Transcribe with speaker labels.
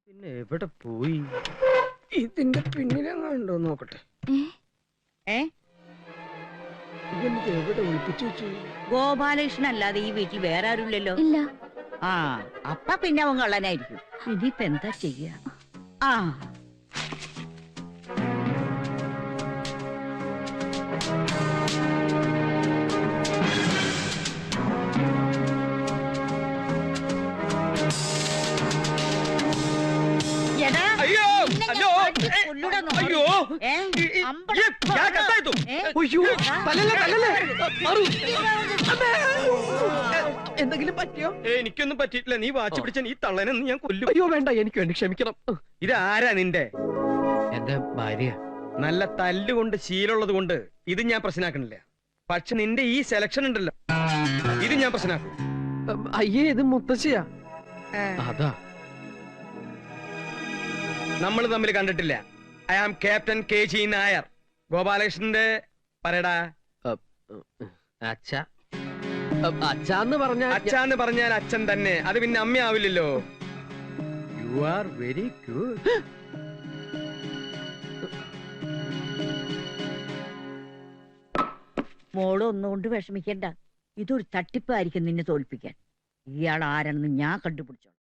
Speaker 1: പിന്നെ എവിടെ പോയി? ഇതിന്റെ പിന്നിലെങ്ങാണ്ടോ നോക്കട്ടെ. ഇതെനിക്ക് എവിടെ ഒളിപ്പിച്ചു വെച്ചു?
Speaker 2: ഗോപാലകൃഷ്ണൻ അല്ലാതെ ഈ വീട്ടിൽ വേറെ ആരുമില്ലല്ലോ.
Speaker 3: ഇല്ല.
Speaker 2: ആ അപ്പ പിന്നെ അവൻ കള്ളനായിരിക്കും. ഇനിയിപ്പ എന്താ ചെയ്യാ? ആ എടാ,
Speaker 1: അയ്യോ
Speaker 2: നിന്നെ ഞാൻ
Speaker 1: അയ്യോ
Speaker 2: അടിച്ച് കൊല്ലൂടാ നോക്ക്.
Speaker 1: അയ്യോ
Speaker 2: ഏ? അമ്പലം
Speaker 1: അയ്യോ തല്ലല്ലേ തല്ലല്ലേ മാറൂ. എന്തെങ്കിലും പറ്റിയോ? എനിക്കൊന്നും പറ്റിയിട്ടില്ല. നീ വാച്ച് പിടിച്ച നീ തള്ളനെന്ന് ഞാൻ കൊല്ലും. അയ്യോ വേണ്ട, എനിക്ക് വേണ്ടി ക്ഷമിക്കണം. ഇത് ആരാ നിന്റെ? എന്റെ ഭാര്യ. നല്ല തല്ലുകൊണ്ട് ശീലമുള്ളത് കൊണ്ട് ഇത് ഞാൻ പ്രശ്നമാക്കണില്ല. പക്ഷെ നിന്റെ ഈ സെലക്ഷൻ ഉണ്ടല്ലോ, ഇത് ഞാൻ പ്രശ്നമാക്കും. അയ്യേ, ഇത് മുത്തശ്ശിയാ. അതാ നമ്മൾ തമ്മിൽ കണ്ടിട്ടില്ല. I am captain KG Nair. ഗോപാലകൃഷ്ണന്റെ പറയടാ. അച്ഛാന്ന് പറഞ്ഞാൽ അച്ഛൻ തന്നെ. അത് പിന്നെ അമ്മയാവില്ലല്ലോ. You are very good.
Speaker 2: മോള് ഒന്നുകൊണ്ട് വിഷമിക്കണ്ട. ഇതൊരു തട്ടിപ്പായിരിക്കും നിന്നെ തോൽപ്പിക്കാൻ. ഇയാൾ ആരാണെന്ന് ഞാൻ കണ്ടുപിടിച്ചോ.